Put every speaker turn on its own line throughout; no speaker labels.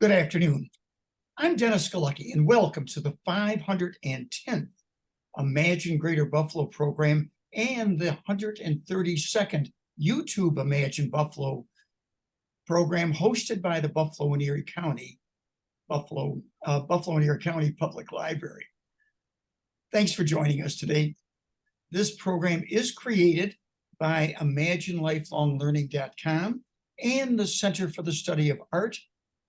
Good afternoon. I'm Dennis Galucki, and welcome to the 510th Imagine Greater Buffalo program and the 132nd YouTube Imagine Buffalo program hosted by the Buffalo and Erie County Public Library. Thanks for joining us today. This program is created by ImagineLifelongLearning.com and the Center for the Study of Art,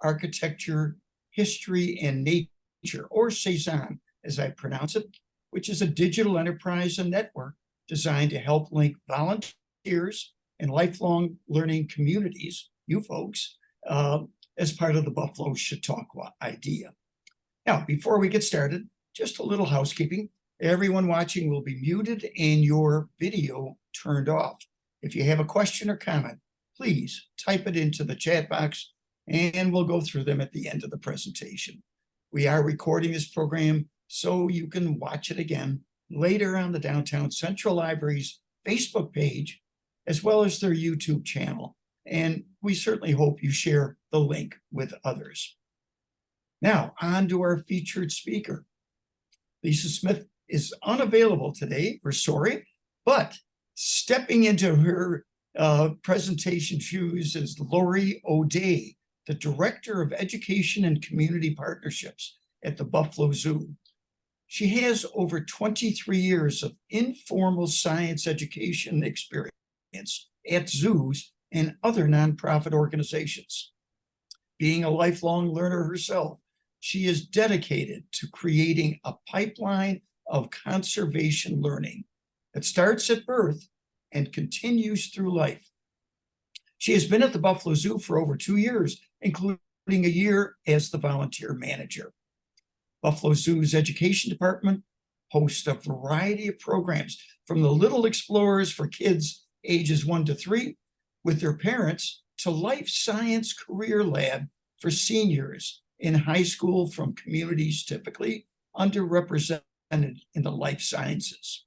Architecture, History, and Nature, or Cezanne, as I pronounce it, which is a digital enterprise and network designed to help link volunteers and lifelong learning communities, you folks, as part of the Buffalo Chautauqua idea. Now, before we get started, just a little housekeeping. Everyone watching will be muted and your video turned off. If you have a question or comment, please type it into the chat box and we'll go through them at the end of the presentation. We are recording this program so you can watch it again later on the Downtown Central Library's Facebook page, as well as their YouTube channel. And we certainly hope you share the link with others. Now, on to our featured speaker. Lisa Smith is unavailable today, we're sorry, but stepping into her presentation shoes is Lori O'Day, the Director of Education and Community Partnerships at the Buffalo Zoo. She has over 23 years of informal science education experience at zoos and other nonprofit organizations. Being a lifelong learner herself, she is dedicated to creating a pipeline of conservation learning that starts at birth and continues through life. She has been at the Buffalo Zoo for over 2 years, including a year as the volunteer manager. Buffalo Zoo's education department hosts a variety of programs, from the Little Explorers for kids ages 1 to 3 with their parents to Life Science Career Lab for seniors in high school from communities typically underrepresented in the life sciences.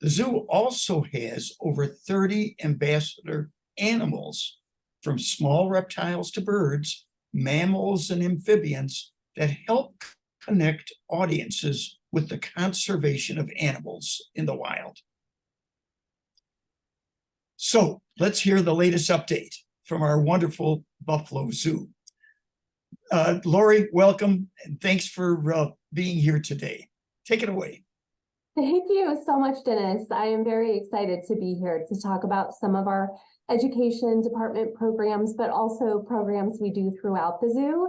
The zoo also has over 30 ambassador animals, from small reptiles to birds, mammals, and amphibians, that help connect audiences with the conservation of animals in the wild. So let's hear the latest update from our wonderful Buffalo Zoo. Lori, welcome, and thanks for being here today. Take it away.
Thank you so much, Dennis. I am very excited to be here to talk about some of our education department programs, but also programs we do throughout the zoo,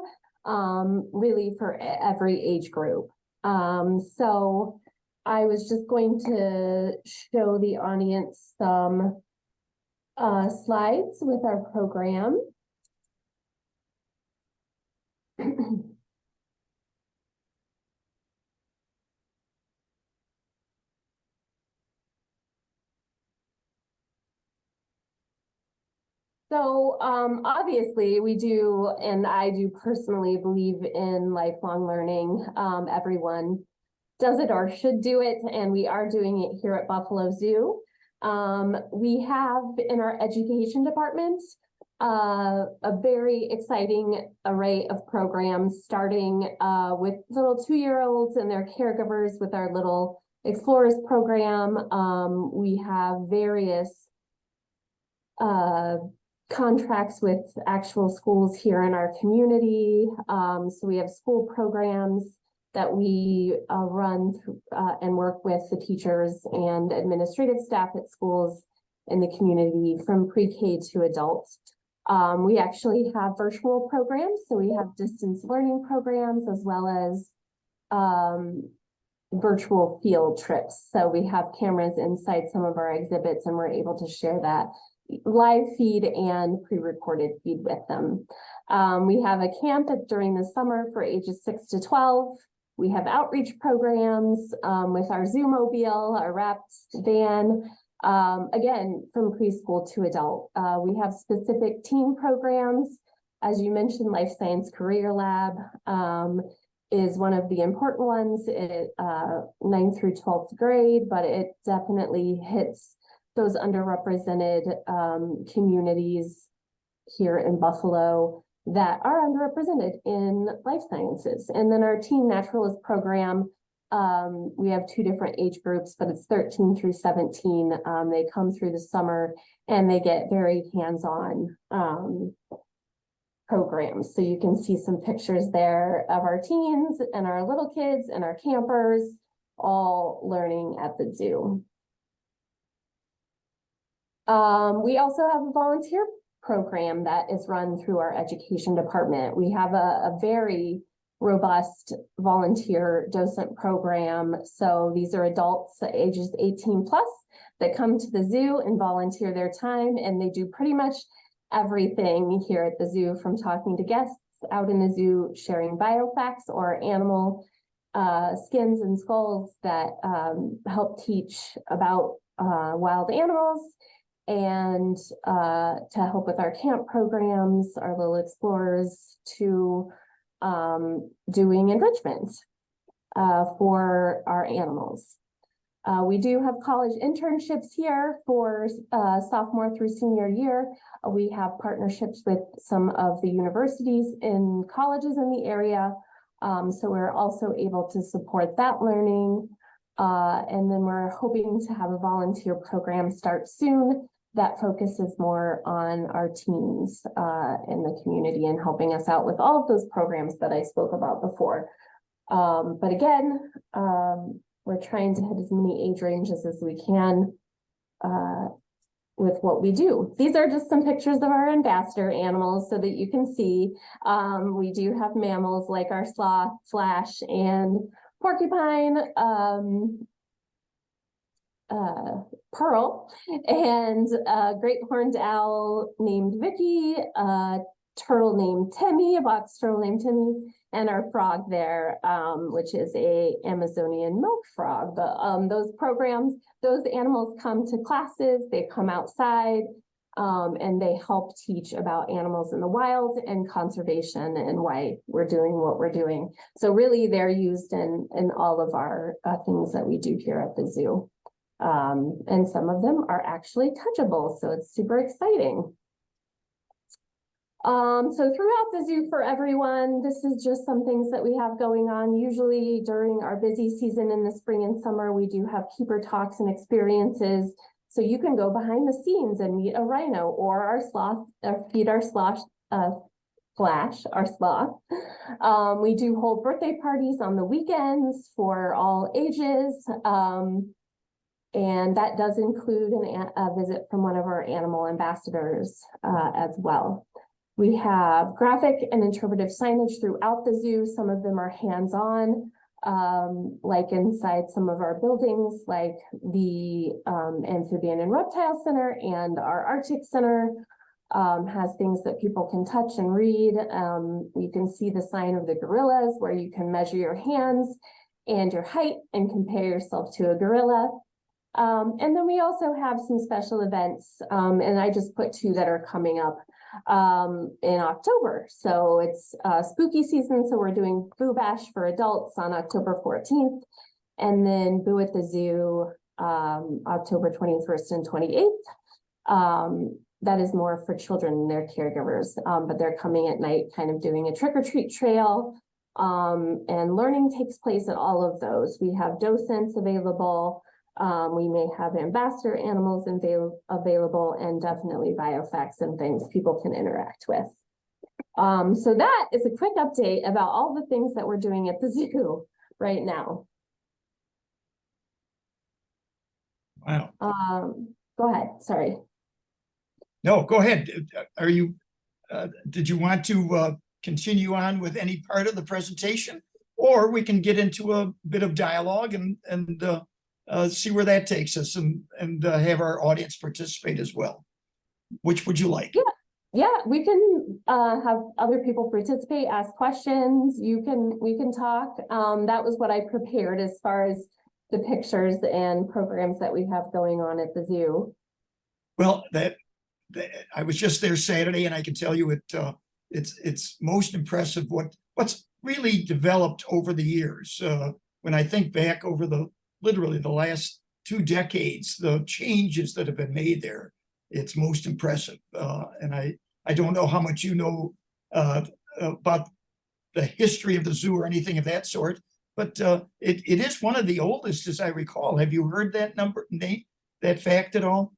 really for every age group. So I was just going to show the audience some slides with our program. So obviously we do, and I do personally believe in lifelong learning. Everyone does it or should do it, and we are doing it here at Buffalo Zoo. We have in our education department a very exciting array of programs, starting with little 2-year-olds and their caregivers with our Little Explorers program. We have various contracts with actual schools here in our community. So we have school programs that we run and work with the teachers and administrative staff at schools in the community from pre-K to adults. We actually have virtual programs, so we have distance learning programs as well as virtual field trips. So we have cameras inside some of our exhibits, and we're able to share that live feed and pre-recorded feed with them. We have a camp during the summer for ages 6 to 12. We have outreach programs with our Zoomobile, our wrapped van, again, from preschool to adult. We have specific teen programs. As you mentioned, Life Science Career Lab is one of the important ones, 9th through 12th grade, but it definitely hits those underrepresented communities here in Buffalo. that are underrepresented in life sciences. And then our Teen Naturalist program, we have two different age groups, but it's 13 through 17. They come through the summer and they get very hands-on programs. So you can see some pictures there of our teens and our little kids and our campers all learning at the zoo. We also have a volunteer program that is run through our education department. We have a very robust volunteer docent program. So these are adults ages 18 plus that come to the zoo and volunteer their time, and they do pretty much everything here at the zoo, from talking to guests out in the zoo, sharing biofacts or animal skins and skulls that help teach about wild animals, and to help with our camp programs, our little explorers, to doing enrichment for our animals. We do have college internships here for sophomore through senior year. We have partnerships with some of the universities and colleges in the area. So we're also able to support that learning. And then we're hoping to have a volunteer program start soon that focuses more on our teens in the community and helping us out with all of those programs that I spoke about before. But again, we're trying to hit as many age ranges as we can with what we do. These are just some pictures of our ambassador animals so that you can see. We do have mammals like our sloth, Flash, and porcupine, Pearl, and a great horned owl named Vicky, a turtle named Timmy, a box turtle named Timmy, and our frog there, which is a Amazonian milk frog. But those programs, those animals come to classes, they come outside, and they help teach about animals in the wild and conservation and why we're doing what we're doing. So really they're used in all of our things that we do here at the zoo. And some of them are actually touchable, so it's super exciting. So throughout the zoo for everyone, this is just some things that we have going on. Usually during our busy season in the spring and summer, we do have keeper talks and experiences. So you can go behind the scenes and meet a rhino or our sloth, or feed our sloth, Flash, our sloth. We do hold birthday parties on the weekends for all ages. And that does include a visit from one of our animal ambassadors as well. We have graphic and interpretive signage throughout the zoo. Some of them are hands-on, like inside some of our buildings, like the Amphibian and Reptile Center, and our Arctic Center has things that people can touch and read. You can see the sign of the gorillas, where you can measure your hands and your height and compare yourself to a gorilla. And then we also have some special events, and I just put two that are coming up in October. So it's spooky season, so we're doing Boo Bash for adults on October 14th, and then Boo at the Zoo October 21st and 28th. That is more for children and their caregivers, but they're coming at night, kind of doing a trick-or-treat trail, and learning takes place at all of those. We have docents available. We may have ambassador animals available, and definitely biofacts and things people can interact with. So that is a quick update about all the things that we're doing at the zoo right now.
Wow.
Go ahead, sorry.
No, go ahead. Are you, did you want to continue on with any part of the presentation? Or we can get into a bit of dialogue and see where that takes us, and have our audience participate as well. Which would you like?
Yeah, we can have other people participate, ask questions. We can talk. That was what I prepared as far as the pictures and programs that we have going on at the zoo. Well,
I was just there Saturday, and I can tell you it's most impressive what's really developed over the years. When I think back over literally the last 2 decades, the changes that have been made there, it's most impressive. And I don't know how much you know about the history of the zoo or anything of that sort, but it is one of the oldest, as I recall. Have you heard that number, Nate, that fact at all?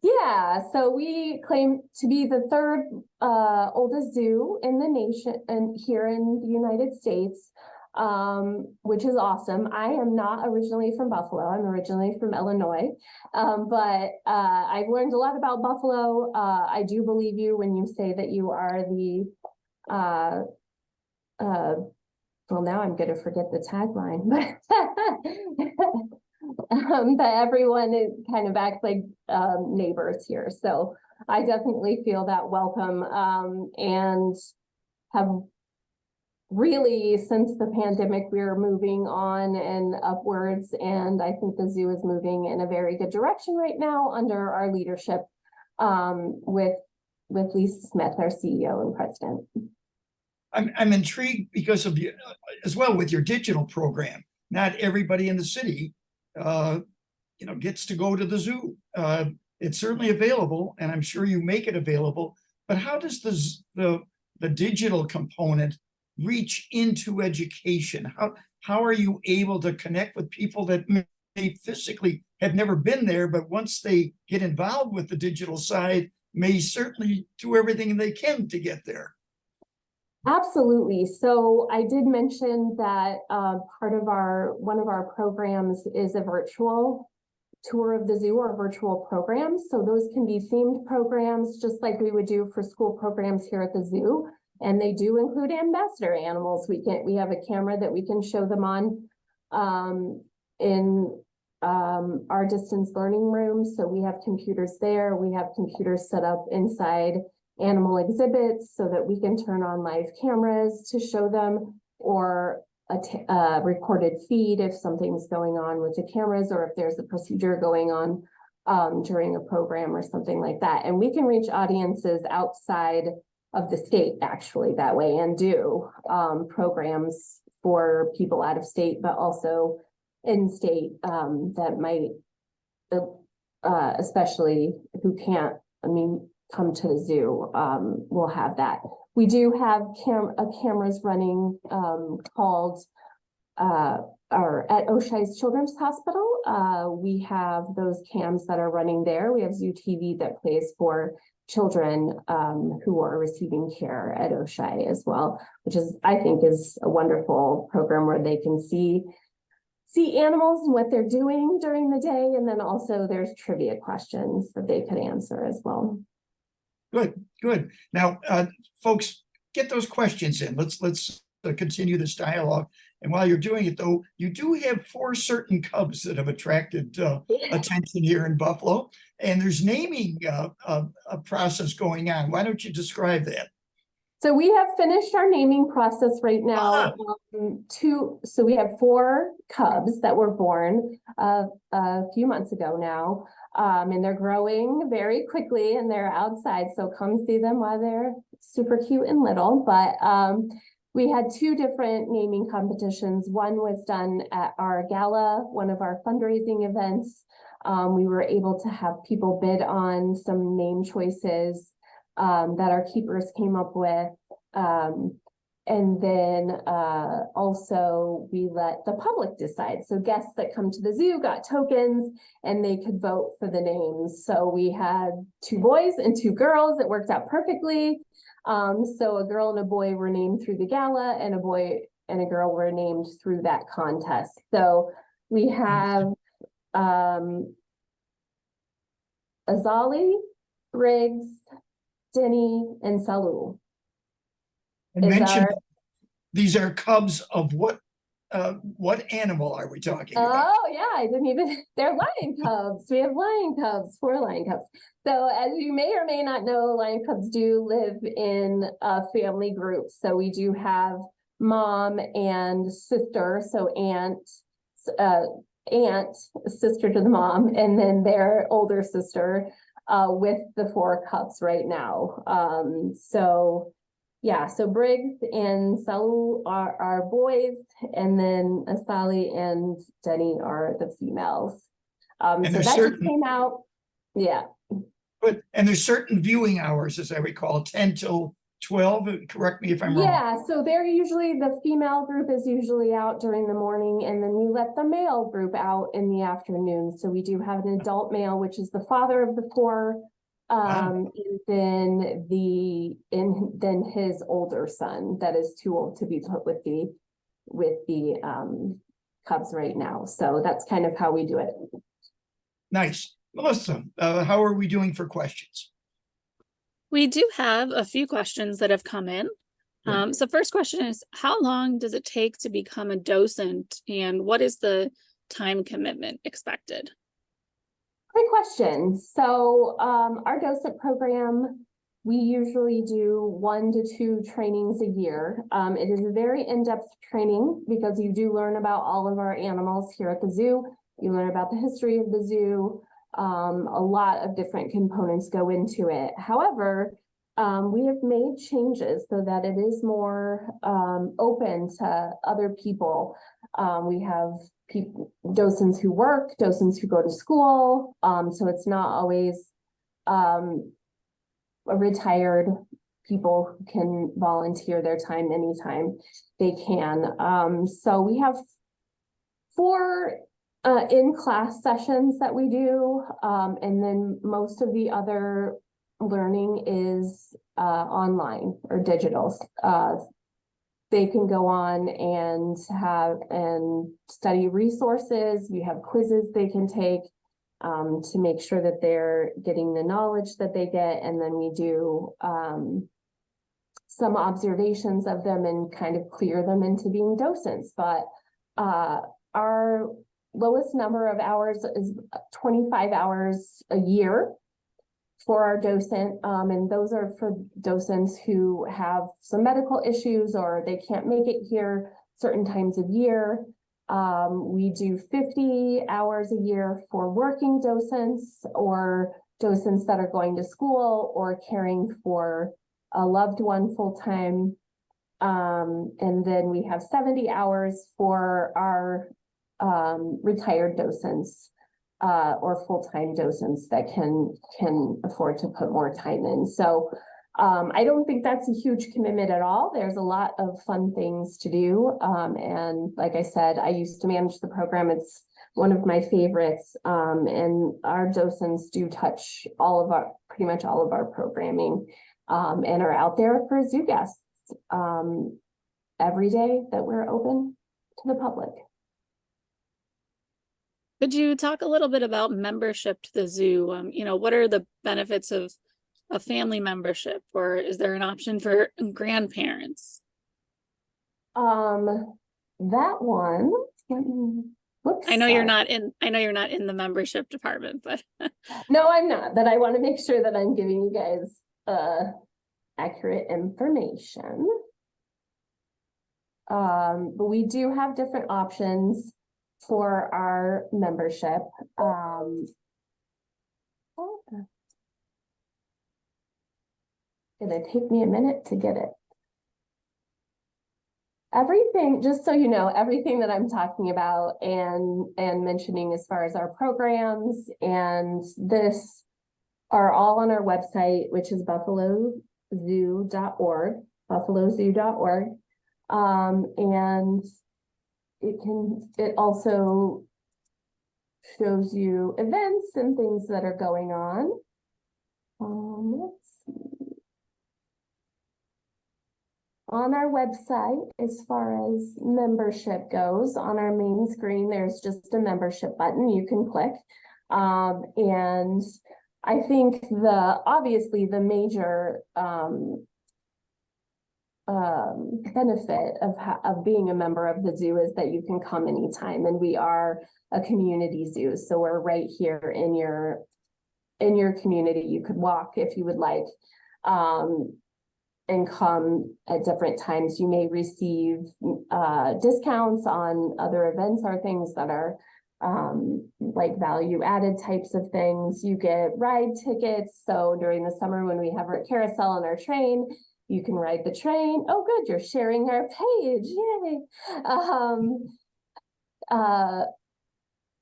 Yeah, so we claim to be the third oldest zoo in the nation and here in the United States, which is awesome. I am not originally from Buffalo. I'm originally from Illinois, but I've learned a lot about Buffalo. I do believe you when you say that you are the well, now I'm going to forget the tagline, but that everyone is kind of acts like neighbors here. So I definitely feel that welcome, and have really, since the pandemic, we're moving on and upwards, and I think the zoo is moving in a very good direction right now under our leadership, with Lisa Smith, our CEO and president.
I'm intrigued because of you as well with your digital program. Not everybody in the city, gets to go to the zoo. It's certainly available, and I'm sure you make it available. But how does the digital component reach into education? How are you able to connect with people that may physically have never been there, but once they get involved with the digital side, may certainly do everything they can to get there?
Absolutely. So I did mention that part of one of our programs is a virtual tour of the zoo or virtual programs. So those can be themed programs, just like we would do for school programs here at the zoo. And they do include ambassador animals. We have a camera that we can show them on in our distance learning room. So we have computers there. We have computers set up inside animal exhibits so that we can turn on live cameras to show them, or a recorded feed if something's going on with the cameras, or if there's a procedure going on during a program or something like that. And we can reach audiences outside of the state actually that way, and do programs for people out of state, but also in state that might, especially who can't, come to the zoo, we'll have that. We do have cameras running called or at Oishei's Children's Hospital. We have those cams that are running there. We have Zoo TV that plays for children who are receiving care at Oishei as well, which I think is a wonderful program where they can see animals and what they're doing during the day. And then also there's trivia questions that they could answer as well.
Good. Now, folks, get those questions in. Let's continue this dialogue. And while you're doing it, though, you do have 4 certain cubs that have attracted attention here in Buffalo, and there's naming a process going on. Why don't you describe that?
So we have finished our naming process right now. So we have 4 cubs that were born a few months ago now. And they're growing very quickly, and they're outside. So come see them while they're super cute and little. But we had 2 different naming competitions. One was done at our gala, one of our fundraising events. We were able to have people bid on some name choices that our keepers came up with. And then also we let the public decide. So guests that come to the zoo got tokens and they could vote for the names. So we had 2 boys and 2 girls. It worked out perfectly. So a girl and a boy were named through the gala, and a boy and a girl were named through that contest. So we have Azali, Briggs, Denny, and Salu.
And mention these are cubs of what animal are we talking about?
Oh yeah, I didn't even, they're lion cubs. We have lion cubs, 4 lion cubs. So as you may or may not know, lion cubs do live in a family group. So we do have mom and sister, so aunt, sister to the mom, and then their older sister with the 4 cubs right now. So yeah, so Briggs and Salu are boys, and then Asali and Denny are the females. So that just came out. Yeah.
And there's certain viewing hours, as I recall, 10 till 12? Correct me if I'm wrong.
Yeah, so they're usually, the female group is usually out during the morning, and then we let the male group out in the afternoon. So we do have an adult male, which is the father of the four.
Wow.
And then his older son that is too old to be put with the cubs right now. So that's kind of how we do it.
Nice. Melissa, how are we doing for questions?
We do have a few questions that have come in.
Good.
So first question is, how long does it take to become a docent, and what is the time commitment expected?
Great question. So our docent program, we usually do 1 to 2 trainings a year. It is a very in-depth training because you do learn about all of our animals here at the zoo. You learn about the history of the zoo. A lot of different components go into it. However, we have made changes so that it is more open to other people. We have docents who work, docents who go to school. So it's not always a retired people who can volunteer their time anytime they can. So we have 4 in-class sessions that we do, and then most of the other learning is online or digital. They can go on and study resources. We have quizzes they can take to make sure that they're getting the knowledge that they get, and then we do some observations of them and kind of clear them into being docents. But our lowest number of hours is 25 hours a year for our docent, and those are for docents who have some medical issues or they can't make it here certain times of year. We do 50 hours a year for working docents or docents that are going to school or caring for a loved one full-time. And then we have 70 hours for our retired docents or full-time docents that can afford to put more time in. So I don't think that's a huge commitment at all. There's a lot of fun things to do. And like I said, I used to manage the program. It's one of my favorites. And our docents do touch pretty much all of our programming, and are out there for zoo guests every day that we're open to the public.
Could you talk a little bit about membership to the zoo? What are the benefits of a family membership, or is there an option for grandparents?
That one. Whoops,
I know you're not in the membership department, but
no, I'm not. But I want to make sure that I'm giving you guys accurate information. But we do have different options for our membership. It'll take me a minute to get it. Everything, just so you know, everything that I'm talking about and mentioning as far as our programs and this are all on our website, which is buffalozoo.org, buffalozoo.org. And it also shows you events and things that are going on. Let's see. On our website, as far as membership goes, on our main screen, there's just a membership button you can click. And I think obviously the major benefit of being a member of the zoo is that you can come anytime, and we are a community zoo, so we're right here in your community. You could walk if you would like, and come at different times. You may receive discounts on other events or things that are like value added types of things. You get ride tickets, so during the summer when we have our carousel on our train, you can ride the train. Oh, good, you're sharing our page. Yay.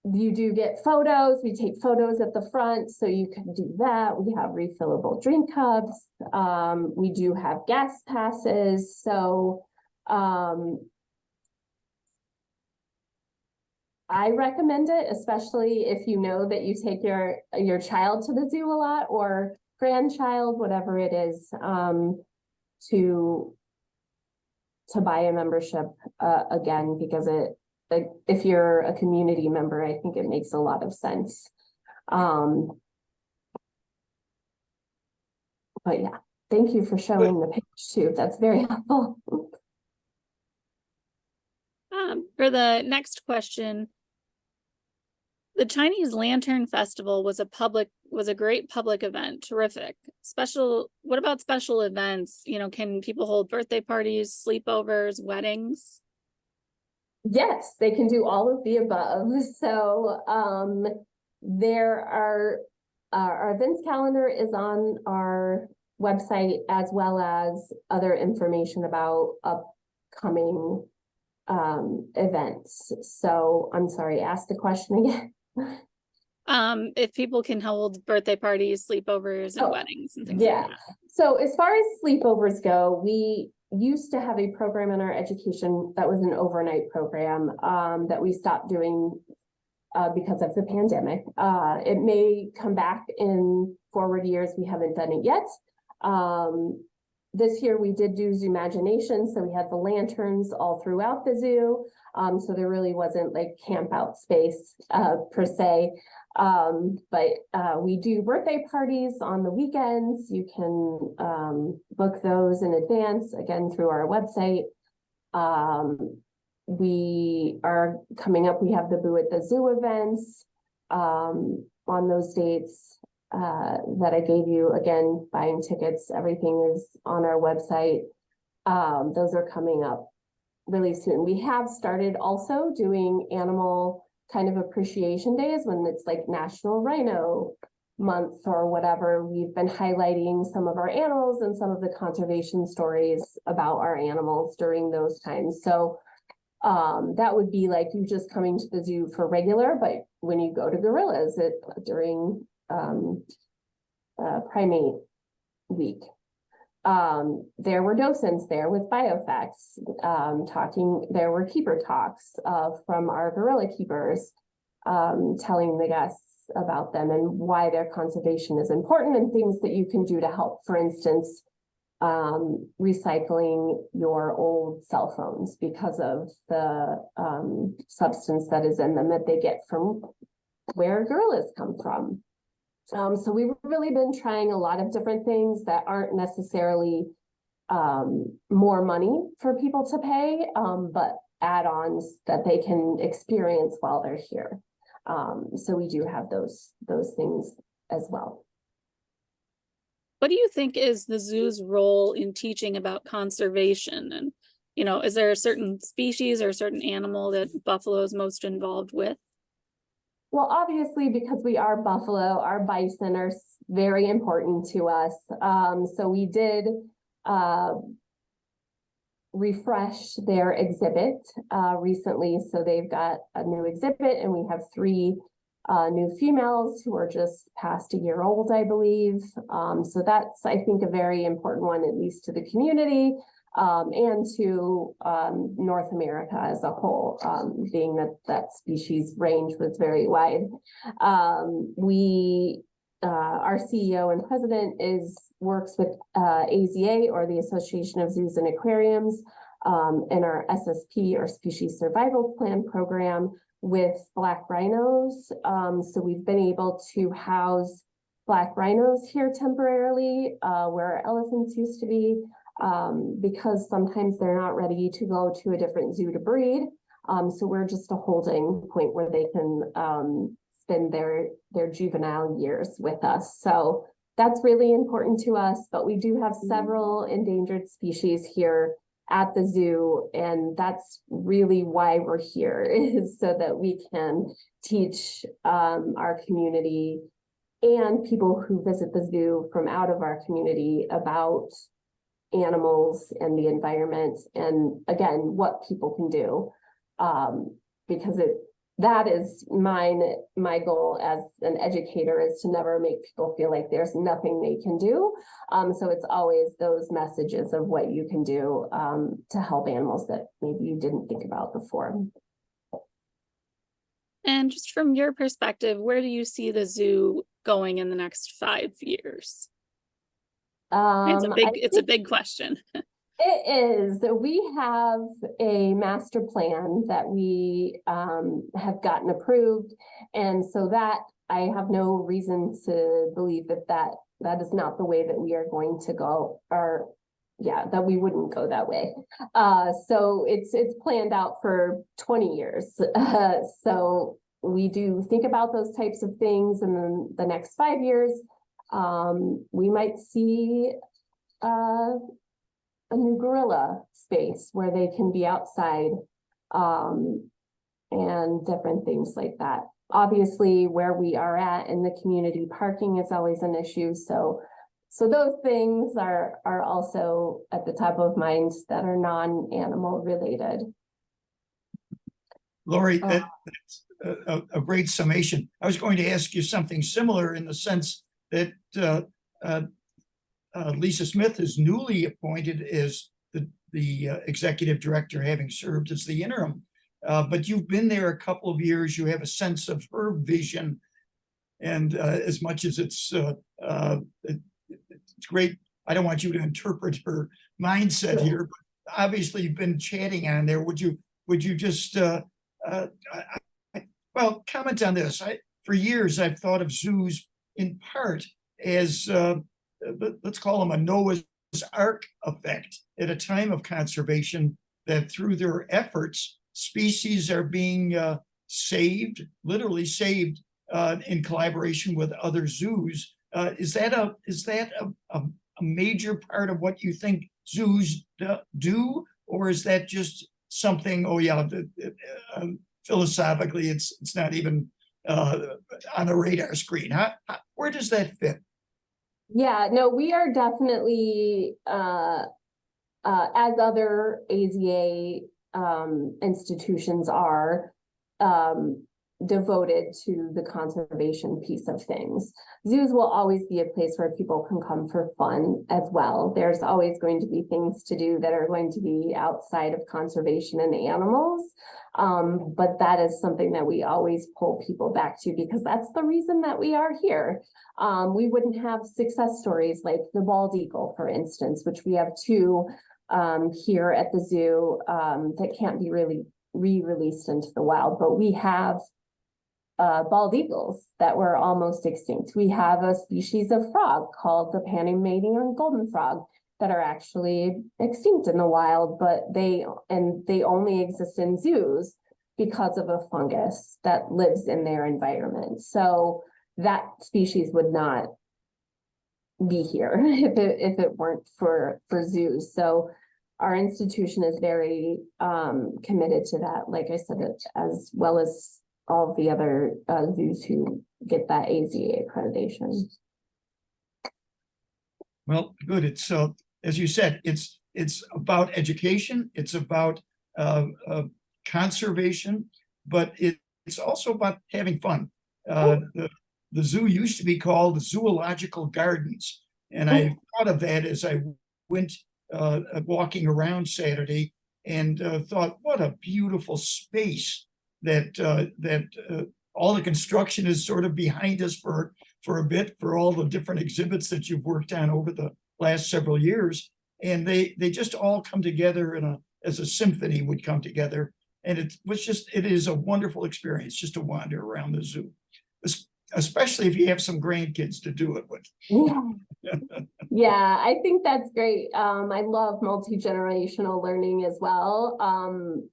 you do get photos. We take photos at the front, so you can do that. We have refillable drink cups. We do have guest passes. So I recommend it, especially if you know that you take your child to the zoo a lot, or grandchild, whatever it is, to buy a membership again, because if you're a community member, I think it makes a lot of sense. But yeah, thank you for showing the page too. That's very helpful.
For the next question, the Chinese Lantern Festival was a great public event, terrific. What about special events? You know, can people hold birthday parties, sleepovers, weddings?
Yes, they can do all of the above. So there are our events calendar is on our website, as well as other information about upcoming events. So I'm sorry, ask the question again.
If people can hold birthday parties, sleepovers, and weddings and things like that.
So as far as sleepovers go, we used to have a program in our education that was an overnight program that we stopped doing because of the pandemic. It may come back in forward years. We haven't done it yet. This year we did do Zoomagination, so we had the lanterns all throughout the zoo. So there really wasn't like camp out space per se. But we do birthday parties on the weekends. You can book those in advance, again, through our website. We are coming up, we have the Boo at the Zoo events on those dates that I gave you. Again, buying tickets, everything is on our website. Those are coming up really soon. We have started also doing animal kind of appreciation days when it's like National Rhino Month or whatever. We've been highlighting some of our animals and some of the conservation stories about our animals during those times. So that would be like you just coming to the zoo for regular, but when you go to gorillas during primate week. There were docents there with biofacts talking. There were keeper talks from our gorilla keepers telling the guests about them and why their conservation is important and things that you can do to help. For instance, recycling your old cell phones because of the substance that is in them that they get from where gorillas come from. So we've really been trying a lot of different things that aren't necessarily more money for people to pay, but add-ons that they can experience while they're here. So we do have those things as well.
What do you think is the zoo's role in teaching about conservation? And, you know, is there a certain species or a certain animal that Buffalo is most involved with?
Well, obviously, because we are Buffalo, our bison are very important to us. So we did refresh their exhibit recently. So they've got a new exhibit, and we have 3 new females who are just past a year old, I believe. So that's, I think, a very important one, at least to the community. And to North America as a whole, being that species range was very wide. Our CEO and president works with AZA, or the Association of Zoos and Aquariums, in our SSP, or Species Survival Plan program, with black rhinos. So we've been able to house black rhinos here temporarily, where our elephants used to be. Because sometimes they're not ready to go to a different zoo to breed. So we're just a holding point where they can spend their juvenile years with us. So that's really important to us, but we do have several endangered species here at the zoo, and that's really why we're here, is so that we can teach our community and people who visit the zoo from out of our community about animals and the environment, and again, what people can do, because that is my goal as an educator, is to never make people feel like there's nothing they can do. So it's always those messages of what you can do to help animals that maybe you didn't think about before.
And just from your perspective, where do you see the zoo going in the next 5 years? It's a big question.
It is. We have a master plan that we have gotten approved. And so that I have no reason to believe that is not the way that we are going to go, or that we wouldn't go that way. So it's planned out for 20 years. So we do think about those types of things. And then the next 5 years, we might see a new gorilla space where they can be outside, and different things like that. Obviously, where we are at in the community, parking is always an issue. So those things are also at the top of mind that are non-animal related.
Lori, that's a great summation. I was going to ask you something similar in the sense that Lisa Smith is newly appointed as the executive director, having served as the interim. But you've been there a couple of years. You have a sense of her vision, and as much as it's great, I don't want you to interpret her mindset here. But obviously, you've been chatting on there. Would you just comment on this? For years, I've thought of zoos in part as let's call them a Noah's Ark effect, at a time of conservation, that through their efforts, species are being saved, literally saved, in collaboration with other zoos. Is that a major part of what you think zoos do, or is that just something? Philosophically, it's not even on the radar screen. Where does that fit?
Yeah, no, we are definitely, as other AZA institutions are, devoted to the conservation piece of things. Zoos will always be a place where people can come for fun as well. There's always going to be things to do that are going to be outside of conservation and animals. But that is something that we always pull people back to, because that's the reason that we are here. We wouldn't have success stories like the bald eagle, for instance, which we have 2 here at the zoo that can't be really re-released into the wild, but we have bald eagles that were almost extinct. We have a species of frog called the Panamanian golden frog that are actually extinct in the wild, but they only exist in zoos because of a fungus that lives in their environment. So that species would not be here if it weren't for zoos. So our institution is very committed to that, like I said, as well as all of the other zoos who get that AZA accreditation.
Well, good. It's as you said, it's about education. It's about conservation, but it's also about having fun. The zoo used to be called the Zoological Gardens, and I thought of that as I went walking around Saturday, and thought, what a beautiful space that all the construction is sort of behind us for a bit, for all the different exhibits that you've worked on over the last several years. And they just all come together as a symphony would come together. And it is a wonderful experience just to wander around the zoo, especially if you have some grandkids to do it with.
Yeah, I think that's great. I love multi-generational learning as well.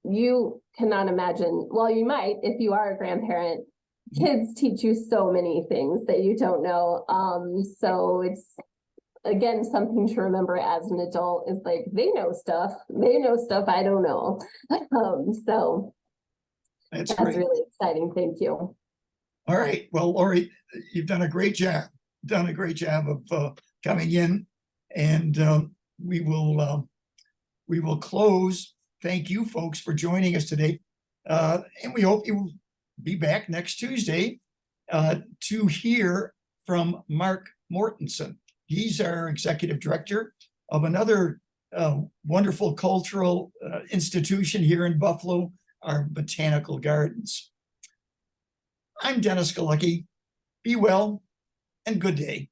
You cannot imagine, well, you might if you are a grandparent. Kids teach you so many things that you don't know. So it's, again, something to remember as an adult is like, they know stuff I don't know. So that's really exciting. Thank you.
All right. Well, Lori, you've done a great job. Of coming in, and we will close. Thank you, folks, for joining us today, and we hope you be back next Tuesday to hear from Mark Mortensen. He's our executive director of another wonderful cultural institution here in Buffalo, our Botanical Gardens. I'm Dennis Galecki. Be well and good day.